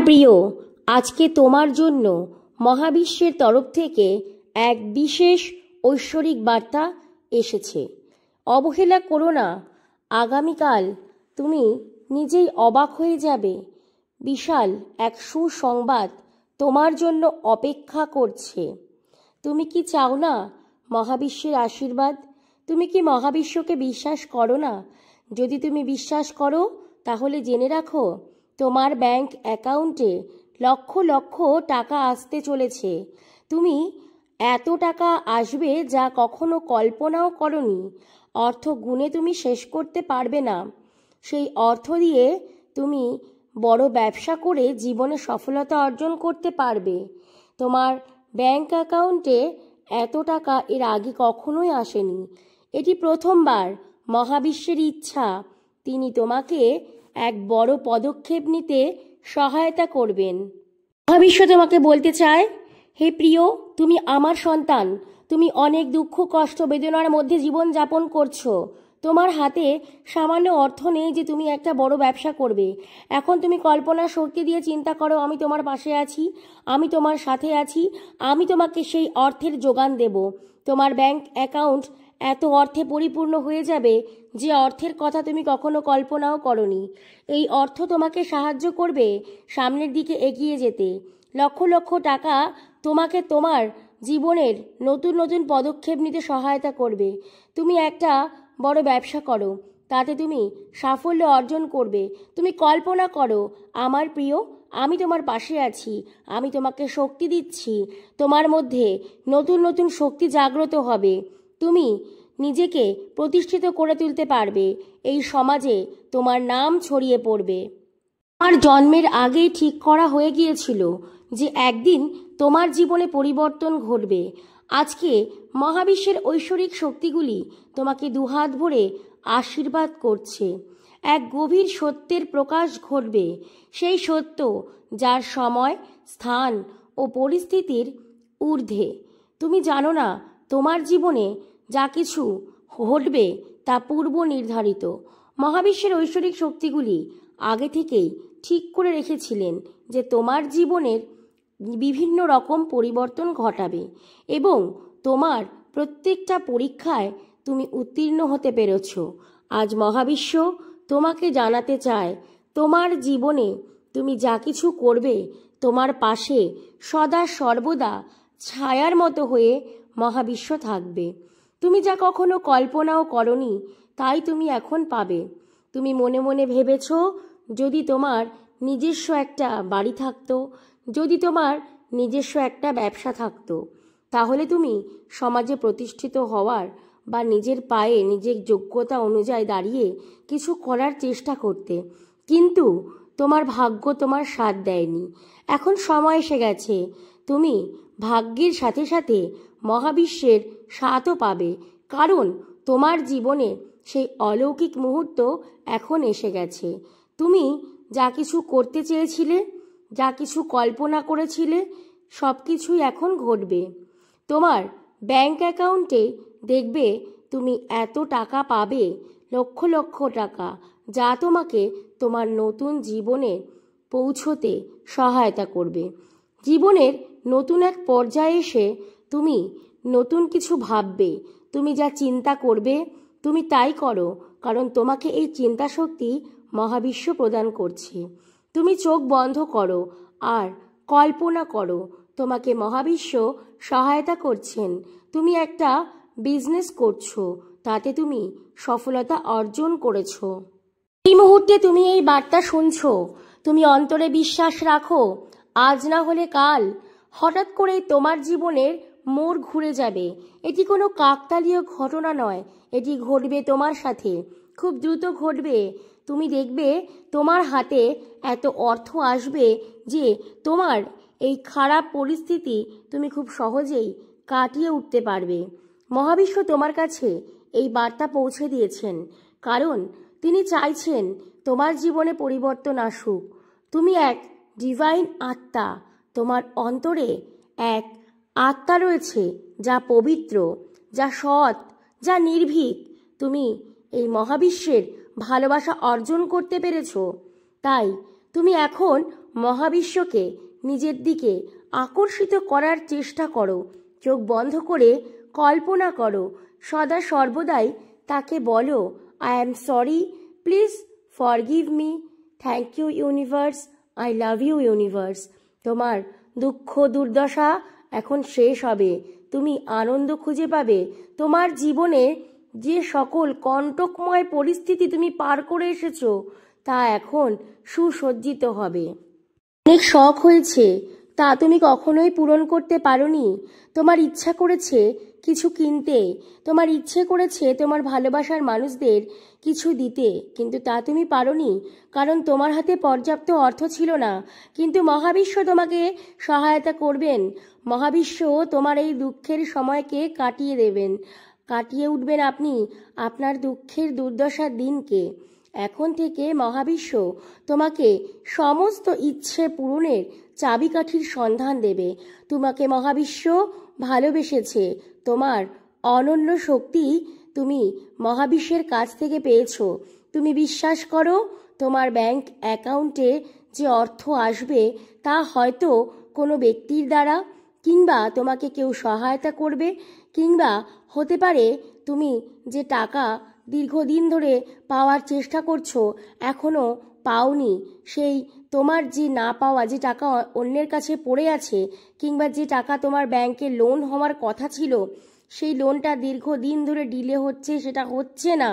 প্রিয়, আজকে তোমার জন্য মহাবিশ্বের তরফ থেকে এক বিশেষ ঐশ্বরিক বার্তা এসেছে। অবহেলা করো না, আগামীকাল তুমি নিজেই অবাক হয়ে যাবে। বিশাল এক সুসংবাদ তোমার জন্য অপেক্ষা করছে। তুমি কি চাও না মহাবিশ্বের আশীর্বাদ? তুমি কি মহাবিশ্বকে বিশ্বাস করো না? যদি তুমি বিশ্বাস করো তাহলে জেনে রাখো, তোমার ব্যাংক অ্যাকাউন্টে লক্ষ লক্ষ টাকা আসতে চলেছে। তুমি এত টাকা আসবে যা কখনো কল্পনাও করনি। অর্থ গুণে তুমি শেষ করতে পারবে না। সেই অর্থ দিয়ে তুমি বড় ব্যবসা করে জীবনে সফলতা অর্জন করতে পারবে। তোমার ব্যাংক অ্যাকাউন্টে এত টাকা এর আগে কখনোই আসেনি। এটি প্রথমবার। মহাবিশ্বের ইচ্ছা, তিনি তোমাকে এক বড় পদক্ষেপ নিতে সহায়তা করবেন। মহাবিশ্ব তোমাকে বলতে চায়, হে প্রিয়, তুমি আমার সন্তান। তুমি অনেক দুঃখ, কষ্ট, বেদনার মধ্যে জীবন যাপন করছো। তোমার হাতে সামান্য অর্থ নেই যে তুমি একটা বড় ব্যবসা করবে। এখন তুমি কল্পনার শক্তি দিয়ে চিন্তা করো, আমি তোমার পাশে আছি, আমি তোমার সাথে আছি, আমি তোমাকে সেই অর্থের যোগান দেব। তোমার ব্যাংক অ্যাকাউন্ট এত অর্থে পরিপূর্ণ হয়ে যাবে যে অর্থের কথা তুমি কখনো কল্পনাও করনি। এই অর্থ তোমাকে সাহায্য করবে সামনের দিকে এগিয়ে যেতে। লক্ষ লক্ষ টাকা তোমাকে তোমার জীবনের নতুন নতুন পদক্ষেপ নিতে সহায়তা করবে। তুমি একটা বড় ব্যবসা করো, তাতে তুমি সাফল্য অর্জন করবে। তুমি কল্পনা করো, আমার প্রিয়, আমি তোমার পাশে আছি, আমি তোমাকে শক্তি দিচ্ছি। তোমার মধ্যে নতুন নতুন শক্তি জাগ্রত হবে। তুমি নিজেকে প্রতিষ্ঠিত করে তুলতে পারবে। এই সমাজে তোমার নাম ছড়িয়ে পড়বে। তোমার জন্মের আগেই ঠিক করা হয়ে গিয়েছিল যে একদিন তোমার জীবনে পরিবর্তন ঘটবে। আজকে মহাবিশ্বের ঐশ্বরিক শক্তিগুলি তোমাকে দুহাত ভরে আশীর্বাদ করছে। এক গভীর সত্যের প্রকাশ ঘটবে, সেই সত্য যার সময়, স্থান ও পরিস্থিতির ঊর্ধ্বে। তুমি জানো না, তোমার জীবনে যা কিছু ঘটবে তা পূর্ব নির্ধারিত। মহাবিশ্বের ঐশ্বরিক শক্তিগুলি আগে থেকেই ঠিক করে রেখেছিলেন যে তোমার জীবনের বিভিন্ন রকম পরিবর্তন ঘটাবে এবং তোমার প্রত্যেকটা পরীক্ষায় তুমি উত্তীর্ণ হতে পেরেছ। আজ মহাবিশ্ব তোমাকে জানাতে চায়, তোমার জীবনে তুমি যা কিছু করবে, তোমার পাশে সদা সর্বদা ছায়ার মতো হয়ে মহাবিশ্ব থাকবে। তুমি যা কখনো কল্পনাও করনি তাই তুমি এখন পাবে। তুমি মনে মনে ভেবেছ, যদি তোমার নিজস্ব একটা বাড়ি থাকতো, যদি তোমার নিজস্ব একটা ব্যবসা থাকতো, তাহলে তুমি সমাজে প্রতিষ্ঠিত হওয়ার বা নিজের পায়ে নিজের যোগ্যতা অনুযায়ী দাঁড়িয়ে কিছু করার চেষ্টা করতে। কিন্তু তোমার ভাগ্য তোমার সাথ দেয়নি। এখন সময় এসে গেছে, তুমি ভাগ্যের সাথে সাথে মহাবিশ্বের সাথও পাবে, কারণ তোমার জীবনে সেই অলৌকিক মুহূর্ত এখন এসে গেছে। তুমি যা কিছু করতে চেয়েছিলে, যা কিছু কল্পনা করেছিলে, সব কিছুই এখন ঘটবে। তোমার ব্যাংক অ্যাকাউন্টে দেখবে তুমি এত টাকা পাবে, লক্ষ লক্ষ টাকা, যা তোমাকে তোমার নতুন জীবনে পৌঁছতে সহায়তা করবে। জীবনের নতুন এক পর্যায়ে এসে তুমি নতুন কিছু ভাববে। তুমি যা চিন্তা করবে তুমি তাই করো, কারণ তোমাকে এই চিন্তা শক্তি মহাবিশ্ব প্রদান করছে। তুমি চোখ বন্ধ করো আর কল্পনা করো, তোমাকে মহাবিশ্ব সহায়তা করছেন। তুমি একটা বিজনেস করছো, তাতে তুমি সফলতা অর্জন করেছো। এই মুহূর্তে তুমি এই বার্তা শুনছো, তুমি অন্তরে বিশ্বাস রাখো, আজ না হলে কাল হঠাৎ করে তোমার জীবনের মোড় ঘুরে যাবে। এটি কোনো কাকতালীয় ঘটনা নয়, এটি ঘটবে তোমার সাথে, খুব দ্রুত ঘটবে। তুমি দেখবে তোমার হাতে এত অর্থ আসবে যে তোমার এই খারাপ পরিস্থিতি তুমি খুব সহজেই কাটিয়ে উঠতে পারবে। মহাবিশ্ব তোমার কাছে এই বার্তা পৌঁছে দিয়েছেন, কারণ তিনি চাইছেন তোমার জীবনে পরিবর্তন আসুক। তুমি এক ডিভাইন আত্মা, তোমার অন্তরে এক আত্মা রয়েছে যা পবিত্র, যা সৎ, যা নির্ভীক। তুমি এই মহাবিশ্বের ভালোবাসা অর্জন করতে পেরেছ, তাই তুমি এখন মহাবিশ্বকে নিজের দিকে আকর্ষিত করার চেষ্টা করো। চোখ বন্ধ করে কল্পনা করো, সদা সর্বদাই তাকে বলো, I am sorry, please forgive me, thank you universe, I love you universe. তোমার দুঃখ দুর্দশা এখন শেষ হবে, তুমি আনন্দ খুঁজে পাবে। তোমার জীবনে যে সকল কণ্টকময় পরিস্থিতি তুমি পার করে এসেছো তা এখন সুসজ্জিত হবে। অনেক শখ হয়েছে, তা তুমি কখনোই পূরণ করতে পারোনি। তোমার ইচ্ছা করেছে কিছু কিনতে, তোমার ইচ্ছে করেছে তোমার ভালোবাসার মানুষদের কিছু দিতে, কিন্তু তা তুমি পারোনি, কারণ তোমার হাতে পর্যাপ্ত অর্থ ছিল না। কিন্তু মহাবিশ্ব তোমাকে সহায়তা করবেন। মহাবিশ্ব তোমার এই দুঃখের সময়কে কাটিয়ে উঠবেন আপনি আপনার দুঃখের দুর্দশার দিনকে। এখন থেকে মহাবিশ্ব তোমাকে সমস্ত ইচ্ছে পূরণের চাবিকাঠির সন্ধান দেবে। তোমাকে মহাবিশ্ব ভালোবেসেছে। তোমার অনন্য শক্তি তুমি মহাবিশ্বের কাছ থেকে পেয়েছো। তুমি বিশ্বাস করো, তোমার ব্যাংক অ্যাকাউন্টে যে অর্থ আসবে তা হয়তো কোনো ব্যক্তির দ্বারা, কিংবা তোমাকে কেউ সহায়তা করবে, কিংবা হতে পারে তুমি যে টাকা দীর্ঘদিন ধরে পাওয়ার চেষ্টা করছো এখনও পাওনি, সেই তোমার যে না পাওয়া যে টাকা অন্যের কাছে পড়ে আছে, কিংবা যে টাকা তোমার ব্যাংকে লোন হওয়ার কথা ছিল সেই লোনটা দীর্ঘদিন ধরে ডিলে হচ্ছে, সেটা হচ্ছে না।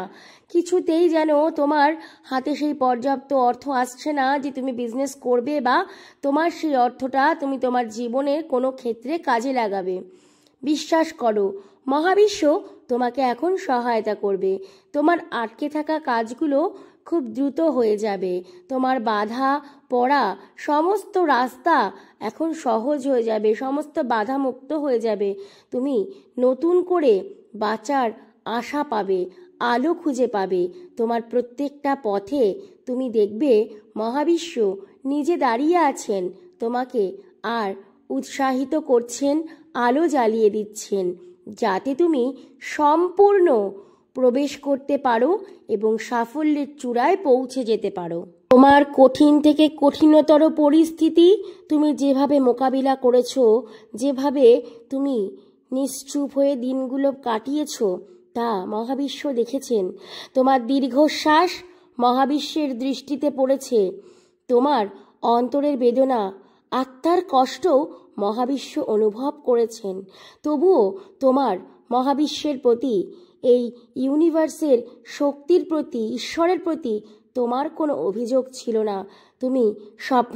কিছুতেই যেন তোমার হাতে সেই পর্যাপ্ত অর্থ আসছে না যে তুমি বিজনেস করবে বা তোমার সেই অর্থটা তুমি তোমার জীবনের কোনো ক্ষেত্রে কাজে লাগাবে। বিশ্বাস করো, মহাবিশ্ব তোমাকে এখন সহায়তা করবে। তোমার আটকে থাকা কাজগুলো খুব দ্রুত হয়ে যাবে। তোমার বাধা পড়া সমস্ত রাস্তা এখন সহজ হয়ে যাবে, সমস্ত বাধা মুক্ত হয়ে যাবে। তুমি নতুন করে বাঁচার আশা পাবে, আলো খুঁজে পাবে। তোমার প্রত্যেকটা পথে তুমি দেখবে মহাবিশ্ব নিজে দাঁড়িয়ে আছেন, তোমাকে আর উৎসাহিত করছেন, আলো জ্বালিয়ে দিচ্ছেন, যাতে তুমি সম্পূর্ণ প্রবেশ করতে পারো এবং সাফল্যের চূড়ায় পৌঁছে যেতে পারো। তোমার কঠিন থেকে কঠিনতর পরিস্থিতি তুমি যেভাবে মোকাবিলা করেছো, যেভাবে তুমি নিশ্চুপ হয়ে দিনগুলো কাটিয়েছো, তা মহাবিশ্ব দেখেছেন। তোমার দীর্ঘশ্বাস মহাবিশ্বের দৃষ্টিতে পড়েছে। তোমার অন্তরের বেদনা, আত্মার কষ্ট মহাবিশ্ব অনুভব করেছেন। তবুও তোমার মহাবিশ্বের প্রতি, এই ইউনিভার্সের শক্তির প্রতি, ঈশ্বরের প্রতি তোমার কোনো অভিযোগ ছিল না। তুমি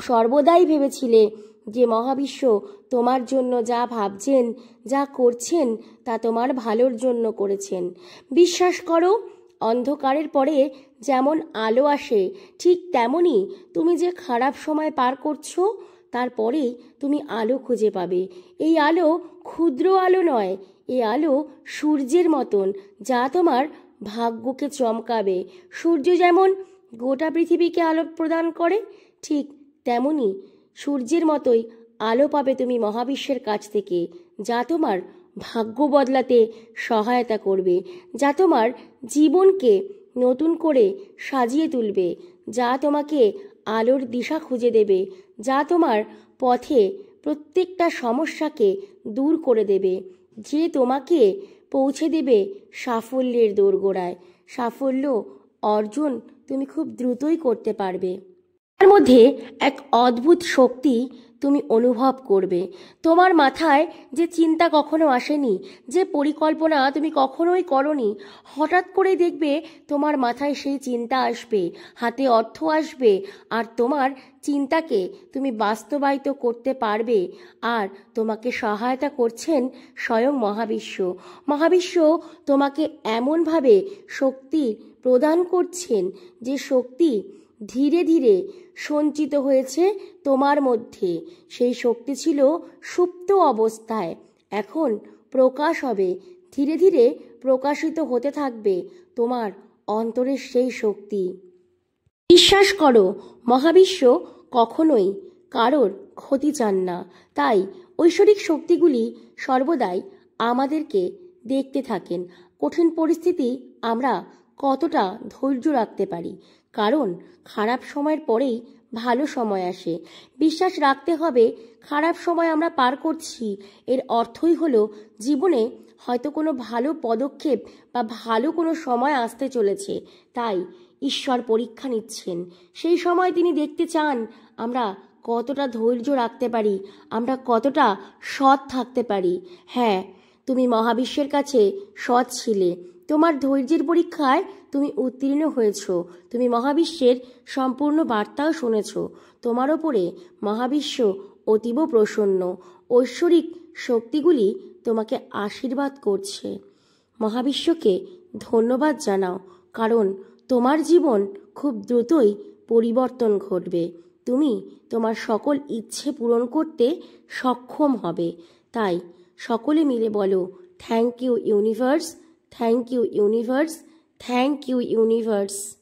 সর্বদাই ভেবেছিলে যে মহাবিশ্ব তোমার জন্য যা ভাবছেন, যা করছেন তা তোমার ভালোর জন্য করেছেন। বিশ্বাস করো, অন্ধকারের পরে যেমন আলো আসে, ঠিক তেমনই তুমি যে খারাপ সময় পার করছো তারপরেই তুমি আলো খুঁজে পাবে। এই আলো ক্ষুদ্র আলো নয়, এই আলো সূর্যের মতন, যা তোমার ভাগ্যকে চমকাবে। সূর্য যেমন গোটা পৃথিবীকে আলো প্রদান করে, ঠিক তেমনি সূর্যের মতোই আলো পাবে তুমি মহাবিশ্বের কাছ থেকে, যা তোমার ভাগ্য বদলাতে সহায়তা করবে, যা তোমার জীবনকে নতুন করে সাজিয়ে তুলবে, যা তোমাকে আলোর দিশা খুঁজে দেবে, যা তোমার পথে প্রত্যেকটা সমস্যাকে দূর করে দেবে, যে তোমাকে পৌঁছে দেবে সাফল্যের দোরগোড়ায়। সাফল্য অর্জন তুমি খুব দ্রুতই করতে পারবে। তার মধ্যে এক অদ্ভুত শক্তি তুমি অনুভব করবে। তোমার মাথায় যে চিন্তা কখনো আসেনি, যে পরিকল্পনা তুমি কখনোই করনি, হঠাৎ করে দেখবে তোমার মাথায় সেই চিন্তা আসবে, হাতে অর্থ আসবে, আর তোমার চিন্তাকে তুমি বাস্তবায়িত করতে পারবে। আর তোমাকে সহায়তা করছেন স্বয়ং মহাবিশ্ব। মহাবিশ্ব তোমাকে এমনভাবে শক্তি প্রদান করছেন যে শক্তি ধীরে ধীরে সঞ্চিত হয়েছে তোমার মধ্যে। সেই শক্তি ছিল সুপ্ত অবস্থায়, এখন প্রকাশ হবে, ধীরে ধীরে প্রকাশিত হতে থাকবে তোমার অন্তরের সেই শক্তি। বিশ্বাস করো, মহাবিশ্ব কখনোই কারোর ক্ষতি চান না। তাই ঐশ্বরিক শক্তিগুলি সর্বদাই আমাদেরকে দেখতে থাকেন কঠিন পরিস্থিতি আমরা কতটা ধৈর্য রাখতে পারি, কারণ খারাপ সময়ের পরেই ভালো সময় আসে। বিশ্বাস রাখতে হবে, খারাপ সময় আমরা পার করছি এর অর্থই হলো জীবনে হয়তো কোনো ভালো পদক্ষেপ বা ভালো কোনো সময় আসতে চলেছে। তাই ঈশ্বর পরীক্ষা নিচ্ছেন। সেই সময় তিনি দেখতে চান আমরা কতটা ধৈর্য রাখতে পারি, আমরা কতটা সৎ থাকতে পারি। হ্যাঁ, তুমি মহাবিশ্বের কাছে সৎ ছিলে, তোমার ধৈর্যের পরীক্ষায় তুমি উত্তীর্ণ হয়েছ, তুমি মহাবিশ্বের সম্পূর্ণ বার্তাও শুনেছ। তোমার ওপরে মহাবিশ্ব অতীব প্রসন্ন, ঐশ্বরিক শক্তিগুলি তোমাকে আশীর্বাদ করছে। মহাবিশ্বকে ধন্যবাদ জানাও, কারণ তোমার জীবন খুব দ্রুতই পরিবর্তন ঘটবে। তুমি তোমার সকল ইচ্ছে পূরণ করতে সক্ষম হবে। তাই সকলে মিলে বলো, thank you universe, thank you universe, thank you universe.